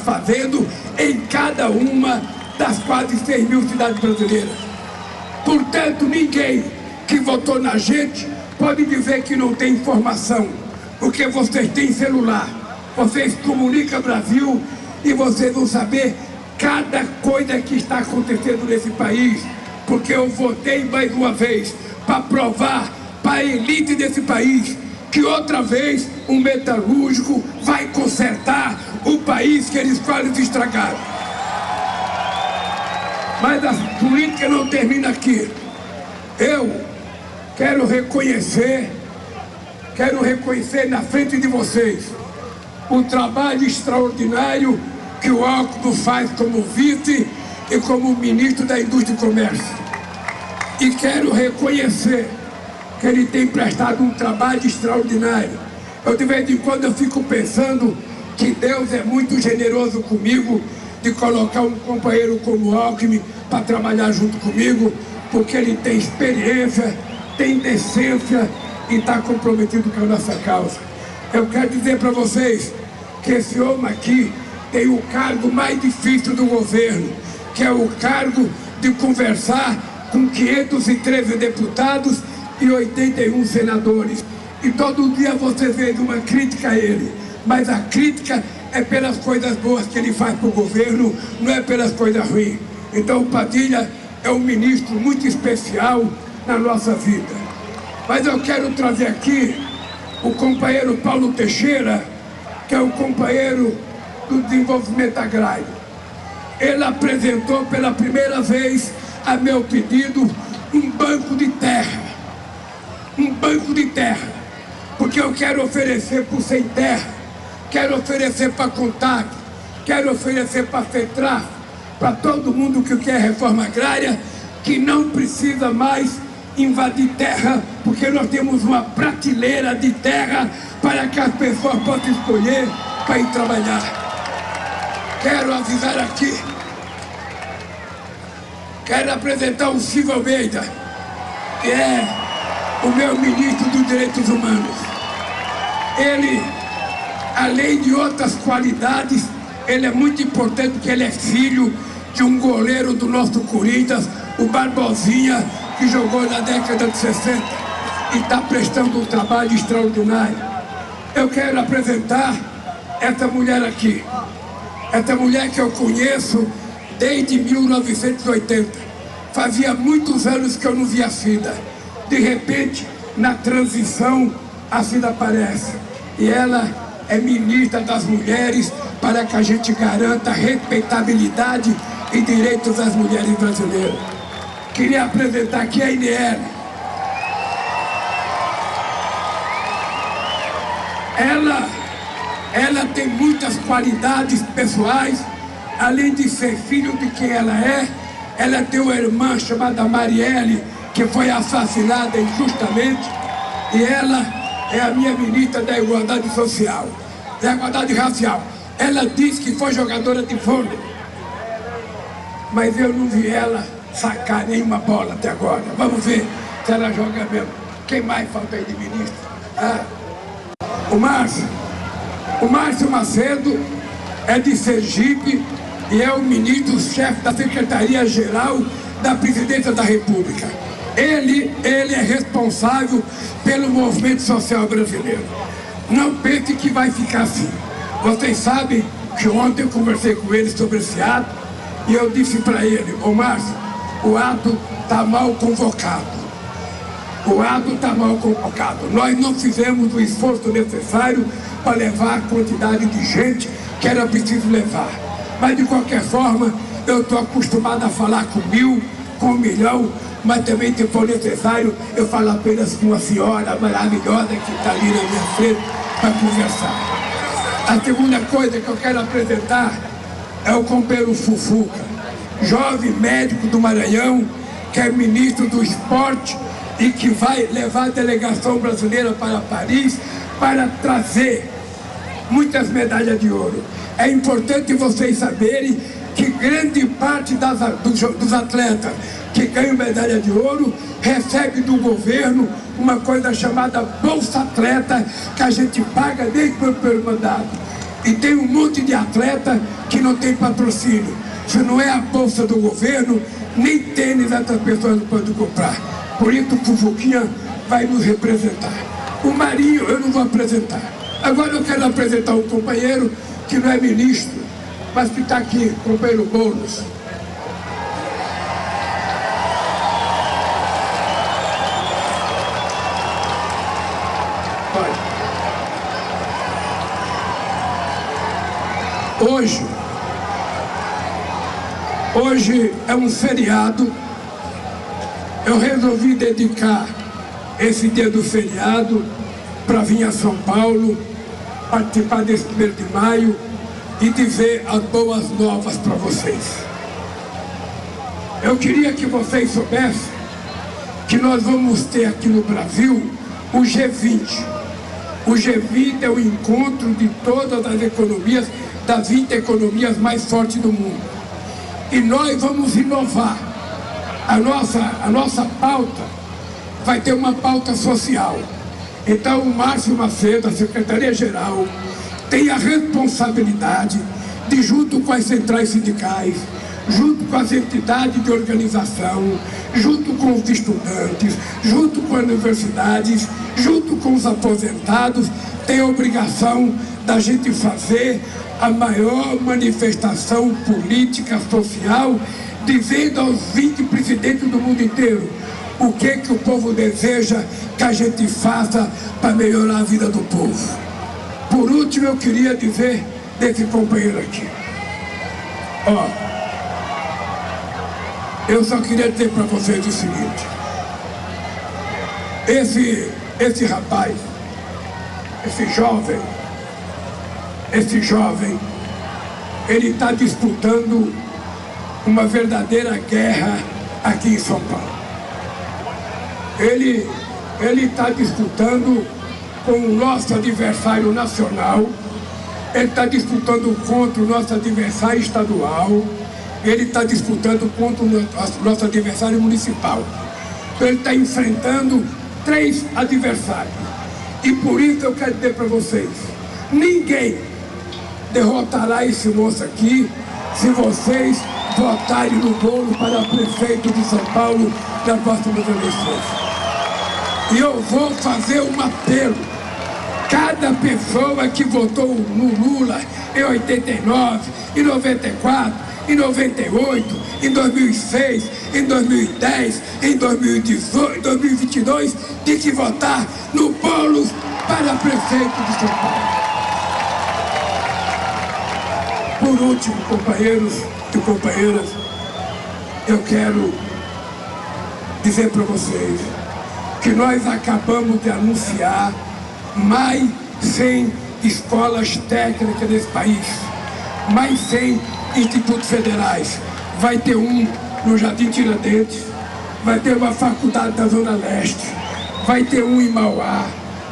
fazendo em cada uma das quase 6 mil cidades brasileiras. Portanto, ninguém que votou na gente pode dizer que não tem informação, porque vocês têm celular, vocês comunicam Brasil e vocês vão saber cada coisa que está acontecendo nesse país, porque eu votei mais uma vez para provar para a elite desse país que outra vez um metalúrgico vai consertar o país que eles quase estragaram. Mas a política não termina aqui. Eu quero reconhecer na frente de vocês o trabalho extraordinário que o Alckmin faz como vice e como ministro da Indústria e Comércio. E quero reconhecer que ele tem prestado um trabalho extraordinário. Eu, de vez em quando, eu fico pensando que Deus é muito generoso comigo de colocar um companheiro como o Alckmin para trabalhar junto comigo, porque ele tem experiência, tem decência e está comprometido com a nossa causa. Eu quero dizer para vocês que esse homem aqui tem o cargo mais difícil do governo, que é o cargo de conversar com 513 deputados e 81 senadores. E todo dia você vê uma crítica a ele, mas a crítica é pelas coisas boas que ele faz para o governo, não é pelas coisas ruins. Então o Padilha é um ministro muito especial na nossa vida. Mas eu quero trazer aqui o companheiro Paulo Teixeira, que é o companheiro do desenvolvimento agrário. Ele apresentou pela primeira vez, a meu pedido, um banco de terra. Um banco de terra. Porque eu quero oferecer para o Sem Terra, quero oferecer para CONTAG, quero oferecer para FETRAF, para todo mundo que quer reforma agrária, que não precisa mais invadir terra, porque nós temos uma prateleira de terra para que as pessoas possam escolher para ir trabalhar. Quero avisar aqui, quero apresentar o Silvio Almeida, que é o meu ministro dos Direitos Humanos. Ele, além de outras qualidades, ele é muito importante porque ele é filho de um goleiro do nosso Corinthians, o Barbosinha, que jogou na década de 60 e está prestando um trabalho extraordinário. Eu quero apresentar essa mulher aqui, essa mulher que eu conheço desde 1980. Fazia muitos anos que eu não via a Cida. De repente, na transição, a Cida aparece. E ela é ministra das mulheres para que a gente garanta a respeitabilidade e direitos das mulheres brasileiras. Queria apresentar aqui a Iniele. Ela tem muitas qualidades pessoais, além de ser filho de quem ela tem uma irmã chamada Marielle, que foi assassinada injustamente, e ela é a minha ministra da Igualdade Social, da Igualdade Racial. Ela disse que foi jogadora de vôlei, mas eu não vi ela sacar nenhuma bola até agora. Vamos ver se ela joga mesmo. Quem mais falta aí de ministro? O Márcio Macedo é de Sergipe e é o ministro-chefe da Secretaria-Geral da Presidência da República. Ele é responsável pelo movimento social brasileiro. Não pense que vai ficar assim. Vocês sabem que ontem eu conversei com ele sobre esse ato e eu disse para ele: ô Márcio, o ato está mal convocado. O ato está mal convocado. Nós não fizemos o esforço necessário para levar a quantidade de gente que era preciso levar. Mas de qualquer forma, eu estou acostumado a falar com 1000, com 1 milhão, mas também, se for necessário, eu falo apenas com uma senhora maravilhosa que está ali na minha frente para conversar. A segunda coisa que eu quero apresentar é o companheiro Fufuca, jovem médico do Maranhão, que é ministro do esporte e que vai levar a delegação brasileira para Paris para trazer muitas medalhas de ouro. É importante vocês saberem que grande parte dos atletas que ganham medalha de ouro recebe do governo uma coisa chamada Bolsa Atleta, que a gente paga desde o primeiro mandato. E tem um monte de atleta que não tem patrocínio. Se não é a bolsa do governo, nem tênis essas pessoas não podem comprar. Por isso o Fufuquinha vai nos representar. O Marinho eu não vou apresentar. Agora eu quero apresentar um companheiro que não é ministro, mas que está aqui, companheiro Boulos. Hoje é um feriado. Eu resolvi dedicar esse dia do feriado para vir a São Paulo, participar desse 1º de maio e dizer as boas novas para vocês. Eu queria que vocês soubessem que nós vamos ter aqui no Brasil o G20. O G20 é o encontro de todas as economias, das 20 economias mais fortes do mundo. E nós vamos inovar. A nossa pauta vai ter uma pauta social. Então o Márcio Macedo, a Secretaria-Geral, tem a responsabilidade de, junto com as centrais sindicais, junto com as entidades de organização, junto com os estudantes, junto com as universidades, junto com os aposentados, tem a obrigação da gente fazer a maior manifestação política, social, dizendo aos 20 presidentes do mundo inteiro o que o povo deseja que a gente faça para melhorar a vida do povo. Por último, eu queria dizer desse companheiro aqui. Eu só queria dizer para vocês o seguinte. Esse rapaz, esse jovem, ele está disputando uma verdadeira guerra aqui em São Paulo. Ele está disputando com o nosso adversário nacional, ele está disputando contra o nosso adversário estadual, ele está disputando contra o nosso adversário municipal. Então ele está enfrentando 3 adversários. E por isso eu quero dizer para vocês, ninguém derrotará esse moço aqui se vocês votarem no Boulos para prefeito de São Paulo nas próximas eleições. E eu vou fazer um apelo. Cada pessoa que votou no Lula em 89, em 94, em 98, em 2006, em 2010, em 2018, em 2022, tem que votar no Boulos para prefeito de São Paulo. Por último, companheiros e companheiras, eu quero dizer para vocês que nós acabamos de anunciar mais 100 escolas técnicas nesse país, mais 100 institutos federais. Vai ter um no Jardim Tiradentes, vai ter uma faculdade da Zona Leste, vai ter um em Mauá,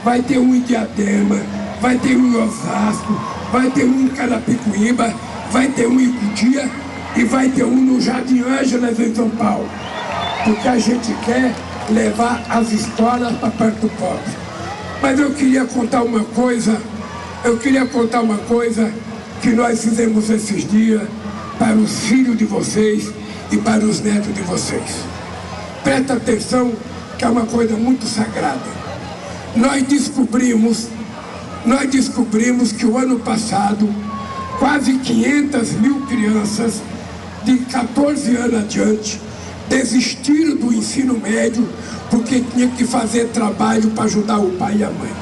vai ter um em Diadema, vai ter um em Osasco, vai ter um em Carapicuíba, vai ter um em Cutia e vai ter um no Jardim Ângeles em São Paulo. Porque a gente quer levar as escolas para perto do pobre. Mas eu queria contar uma coisa que nós fizemos esses dias para os filhos de vocês e para os netos de vocês. Presta atenção que é uma coisa muito sagrada. Nós descobrimos que o ano passado quase 500 mil crianças de 14 anos adiante desistiram do ensino médio porque tinha que fazer trabalho para ajudar o pai e a mãe.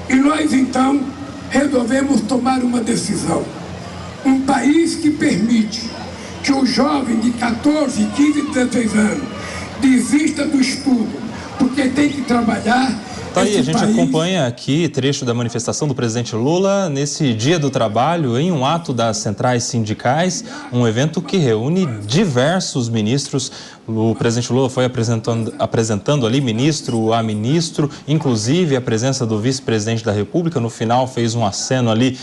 E nós então resolvemos tomar uma decisão. Um país que permite que o jovem de 14, 15, 16 anos desista do estudo porque tem que trabalhar. Tá aí, a gente acompanha aqui trecho da manifestação do presidente Lula nesse Dia do Trabalho, em um ato das centrais sindicais, um evento que reúne diversos ministros. O presidente Lula foi apresentando ali ministro a ministro, inclusive a presença do vice-presidente da República. No final fez um aceno ali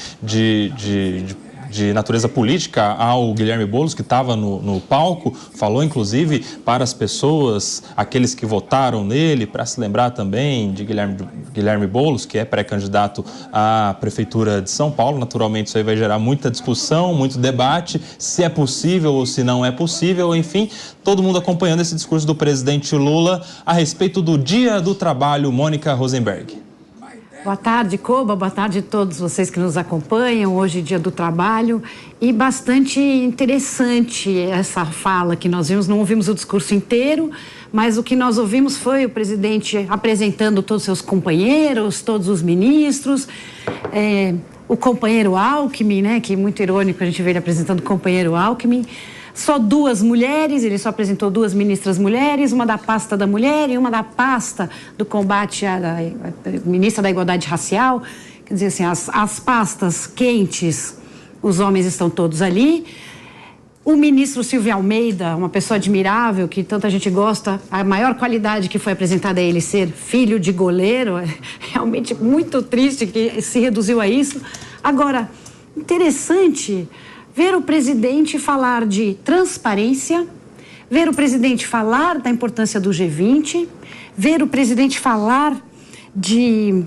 de natureza política ao Guilherme Boulos, que estava no palco, falou inclusive para as pessoas, aqueles que votaram nele, para se lembrar também de Guilherme Boulos, que é pré-candidato à Prefeitura de São Paulo. Naturalmente isso aí vai gerar muita discussão, muito debate, se é possível ou se não é possível, enfim, todo mundo acompanhando esse discurso do presidente Lula a respeito do Dia do Trabalho. Mônica Rosenberg. Boa tarde, Koba. Boa tarde a todos vocês que nos acompanham. Hoje, Dia do Trabalho. E bastante interessante essa fala que nós vimos. Não ouvimos o discurso inteiro, mas o que nós ouvimos foi o presidente apresentando todos os seus companheiros, todos os ministros. O companheiro Alckmin, né? Que é muito irônico a gente ver ele apresentando o companheiro Alckmin. Só 2 mulheres, ele só apresentou 2 ministras mulheres, uma da pasta da mulher e uma da pasta do combate à ministra da Igualdade Racial. Quer dizer assim, as pastas quentes, os homens estão todos ali. O ministro Silvio Almeida, uma pessoa admirável, que tanta gente gosta, a maior qualidade que foi apresentada a ele ser filho de goleiro, é realmente muito triste que se reduziu a isso. Agora, interessante ver o presidente falar de transparência, ver o presidente falar da importância do G20, ver o presidente falar de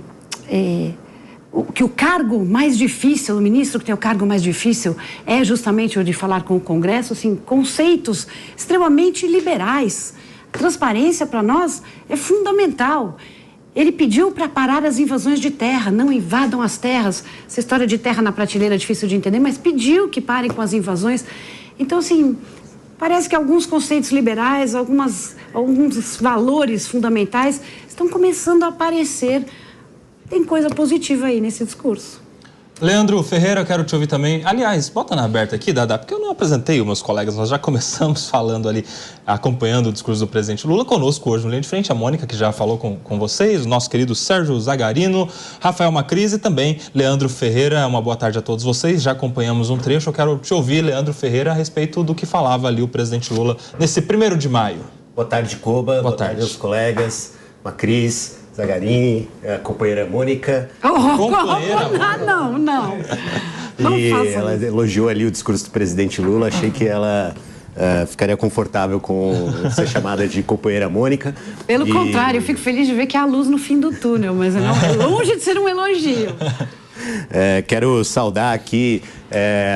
que o cargo mais difícil, o ministro que tem o cargo mais difícil é justamente o de falar com o Congresso, assim, conceitos extremamente liberais. Transparência para nós é fundamental. Ele pediu para parar as invasões de terra, não invadam as terras. Essa história de terra na prateleira é difícil de entender, mas pediu que parem com as invasões. Então, assim, parece que alguns conceitos liberais, alguns valores fundamentais estão começando a aparecer. Tem coisa positiva aí nesse discurso. Leandro Ferreira, quero te ouvir também. Aliás, bota na aberta aqui, Dada, porque eu não apresentei os meus colegas, nós já começamos falando ali, acompanhando o discurso do presidente Lula. Conosco hoje no Linha de Frente, a Mônica, que já falou com vocês, o nosso querido Sérgio Zagarino, Rafael Macris e também Leandro Ferreira. Uma boa tarde a todos vocês, já acompanhamos um trecho. Eu quero te ouvir, Leandro Ferreira, a respeito do que falava ali o presidente Lula nesse 1º de maio. Boa tarde, Koba. Boa tarde aos colegas, Macris, Zagarini, a companheira Mônica. Não e faça ela isso. elogiou ali o discurso do presidente Lula. Achei que ela ficaria confortável com ser chamada de companheira Mônica. Pelo contrário, eu fico feliz de ver que há luz no fim do túnel, mas não é longe de ser um elogio. Quero saudar aqui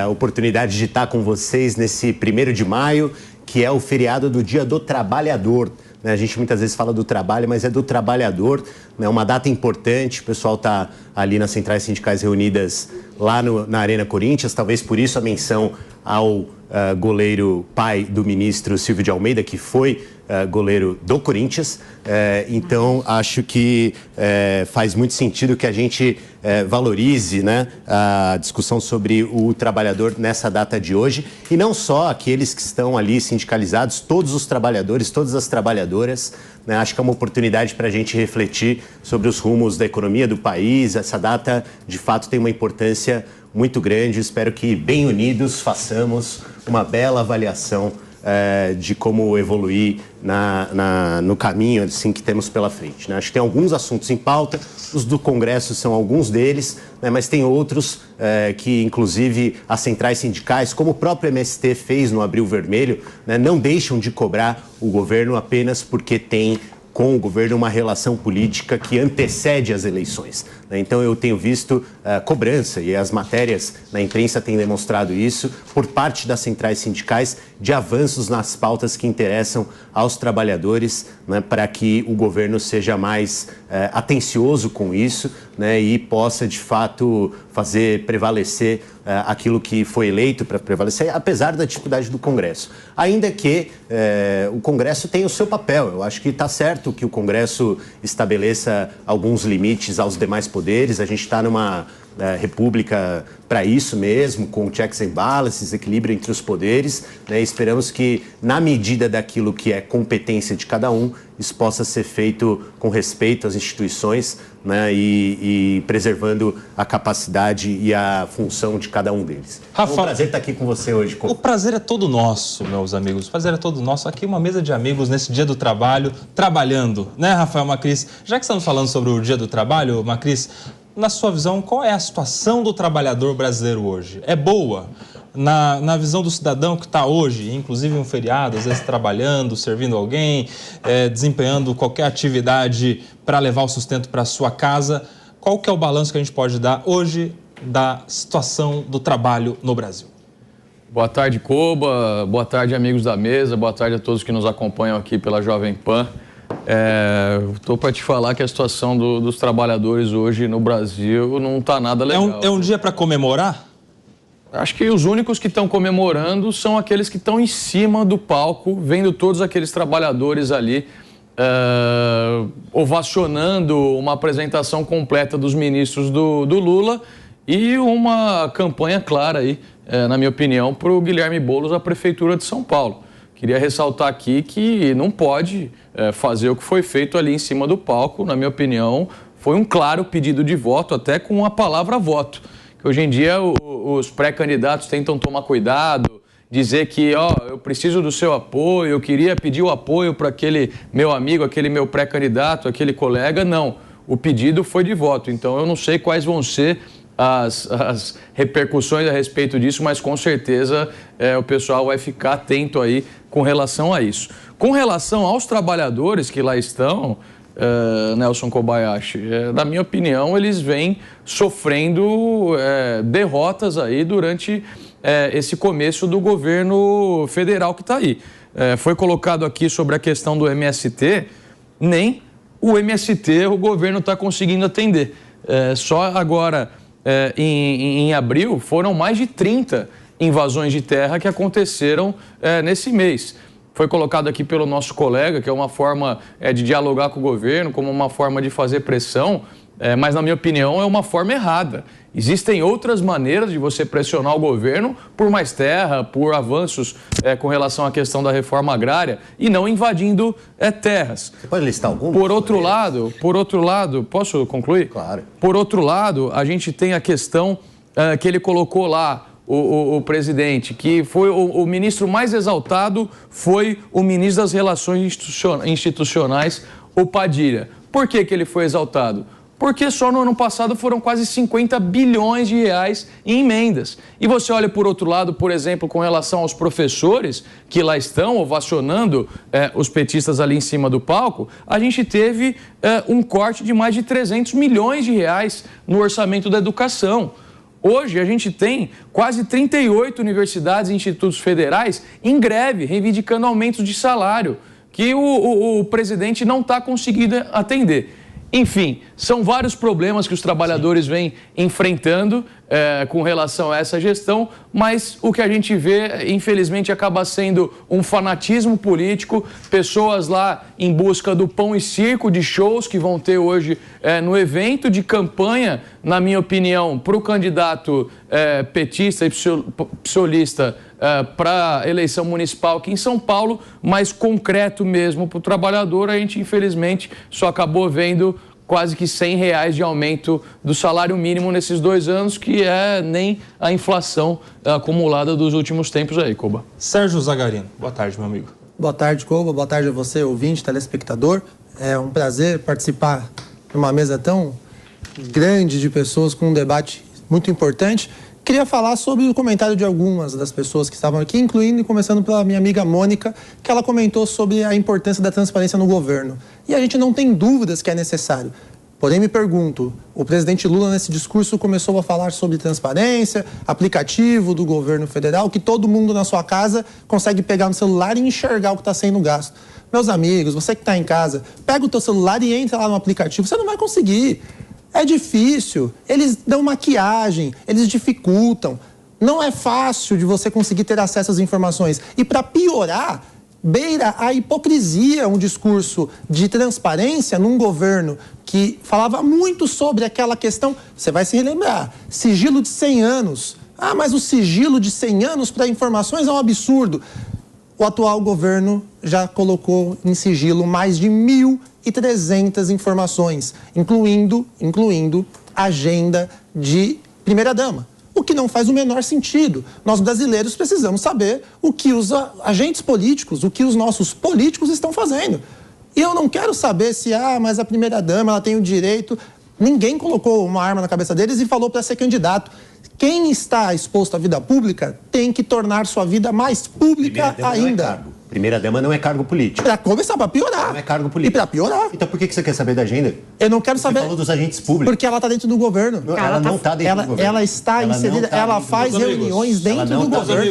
a oportunidade de estar com vocês nesse 1º de maio, que é o feriado do Dia do Trabalhador. A gente muitas vezes fala do trabalho, mas é do trabalhador, é uma data importante. O pessoal está ali nas centrais sindicais reunidas lá na Arena Corinthians, talvez por isso a menção ao goleiro pai do ministro Silvio de Almeida, que foi goleiro do Corinthians. Então, acho que faz muito sentido que a gente valorize, né, a discussão sobre o trabalhador nessa data de hoje. E não só aqueles que estão ali sindicalizados, todos os trabalhadores, todas as trabalhadoras. Né, acho que é uma oportunidade para a gente refletir sobre os rumos da economia do país. Essa data, de fato, tem uma importância muito grande. Espero que, bem unidos, façamos uma bela avaliação de como evoluir no caminho assim, que temos pela frente. Né? Acho que tem alguns assuntos em pauta, os do Congresso são alguns deles, né? Mas tem outros que, inclusive, as centrais sindicais, como o próprio MST fez no Abril Vermelho, né? Não deixam de cobrar o governo apenas porque tem com o governo uma relação política que antecede as eleições. Então eu tenho visto cobrança, e as matérias na imprensa têm demonstrado isso, por parte das centrais sindicais, de avanços nas pautas que interessam aos trabalhadores, né, para que o governo seja mais atencioso com isso, né, e possa, de fato, fazer prevalecer aquilo que foi eleito para prevalecer, apesar da dificuldade do Congresso. Ainda que o Congresso tenha o seu papel. Eu acho que está certo que o Congresso estabeleça alguns limites aos demais poderes. A gente está numa república para isso mesmo, com checks and balances, equilíbrio entre os poderes, né? Esperamos que, na medida daquilo que é competência de cada um, isso possa ser feito com respeito às instituições, né? E preservando a capacidade e a função de cada um deles. Rafa, é um prazer estar aqui com você hoje. O prazer é todo nosso, meus amigos. O prazer é todo nosso. Aqui uma mesa de amigos nesse Dia do Trabalho, trabalhando, né, Rafael Macris? Já que estamos falando sobre o Dia do Trabalho, Macris, na sua visão, qual é a situação do trabalhador brasileiro hoje? É boa? Na visão do cidadão que está hoje, inclusive um feriado, às vezes trabalhando, servindo alguém, desempenhando qualquer atividade para levar o sustento para a sua casa, qual que é o balanço que a gente pode dar hoje da situação do trabalho no Brasil? Boa tarde, Koba. Boa tarde, amigos da mesa. Boa tarde a todos que nos acompanham aqui pela Jovem Pan. Estou para te falar que a situação dos trabalhadores hoje no Brasil não está nada legal. É um dia para comemorar? Acho que os únicos que estão comemorando são aqueles que estão em cima do palco, vendo todos aqueles trabalhadores ali ovacionando uma apresentação completa dos ministros do Lula e uma campanha clara aí, na minha opinião, para o Guilherme Boulos, a Prefeitura de São Paulo. Queria ressaltar aqui que não pode fazer o que foi feito ali em cima do palco. Na minha opinião, foi um claro pedido de voto, até com a palavra voto. Que hoje em dia os pré-candidatos tentam tomar cuidado, dizer que eu preciso do seu apoio, eu queria pedir o apoio para aquele meu amigo, aquele meu pré-candidato, aquele colega. Não, o pedido foi de voto. Então eu não sei quais vão ser as repercussões a respeito disso, mas com certeza o pessoal vai ficar atento aí com relação a isso. Com relação aos trabalhadores que lá estão, Nelson Kobayashi, na minha opinião, eles vêm sofrendo derrotas aí durante esse começo do governo federal que está aí. Foi colocado aqui sobre a questão do MST, nem o MST o governo está conseguindo atender. Só agora, em abril, foram mais de 30 invasões de terra que aconteceram nesse mês. Foi colocado aqui pelo nosso colega, que é uma forma de dialogar com o governo, como uma forma de fazer pressão, mas, na minha opinião, é uma forma errada. Existem outras maneiras de você pressionar o governo por mais terra, por avanços com relação à questão da reforma agrária e não invadindo terras. Você pode listar algum? Por outro lado, posso concluir? Claro. Por outro lado, a gente tem a questão que ele colocou lá, o presidente, que foi o ministro mais exaltado, foi o ministro das Relações Institucionais, o Padilha. Por que ele foi exaltado? Porque só no ano passado foram quase 50 bilhões de reais em emendas. E você olha por outro lado, por exemplo, com relação aos professores que lá estão ovacionando os petistas ali em cima do palco, a gente teve um corte de mais de 300 milhões de reais no orçamento da educação. Hoje a gente tem quase 38 universidades e institutos federais em greve, reivindicando aumentos de salário, que o presidente não está conseguindo atender. Enfim, são vários problemas que os trabalhadores vêm enfrentando com relação a essa gestão, mas o que a gente vê, infelizmente, acaba sendo um fanatismo político, pessoas lá em busca do pão e circo de shows que vão ter hoje no evento de campanha, na minha opinião, para o candidato petista e psolista para a eleição municipal aqui em São Paulo, mas concreto mesmo para o trabalhador, a gente infelizmente só acabou vendo quase que R$100 de aumento do salário mínimo nesses 2 anos, que nem a inflação acumulada dos últimos tempos aí, Koba. Sérgio Zagarino, boa tarde, meu amigo. Boa tarde, Koba. Boa tarde a você, ouvinte, telespectador. É um prazer participar de uma mesa tão grande de pessoas com um debate muito importante. Queria falar sobre o comentário de algumas das pessoas que estavam aqui, incluindo e começando pela minha amiga Mônica, que ela comentou sobre a importância da transparência no governo. E a gente não tem dúvidas que é necessário. Porém, me pergunto, o presidente Lula nesse discurso começou a falar sobre transparência, aplicativo do governo federal, que todo mundo na sua casa consegue pegar no celular e enxergar o que está sendo gasto. Meus amigos, você que está em casa, pega o teu celular e entra lá no aplicativo, você não vai conseguir. É difícil, eles dão maquiagem, eles dificultam. Não é fácil de você conseguir ter acesso às informações. E para piorar, beira a hipocrisia um discurso de transparência num governo que falava muito sobre aquela questão, você vai se relembrar, sigilo de 100 anos. Ah, mas o sigilo de 100 anos para informações é um absurdo. O atual governo já colocou em sigilo mais de 1.300 informações, incluindo agenda de primeira-dama. O que não faz o menor sentido. Nós brasileiros precisamos saber o que os agentes políticos, o que os nossos políticos estão fazendo. E eu não quero saber se, mas a primeira-dama ela tem o direito. Ninguém colocou uma arma na cabeça deles e falou para ser candidato. Quem está exposto à vida pública tem que tornar sua vida mais pública ainda. Primeira-dama não é cargo político. Para começar, para piorar. Não é cargo político. E para piorar. Então por que você quer saber da agenda? Eu não quero saber. Você falou dos agentes públicos. Porque ela está dentro do governo. Ela não está dentro do governo. Ela está inserida, ela faz reuniões dentro do governo.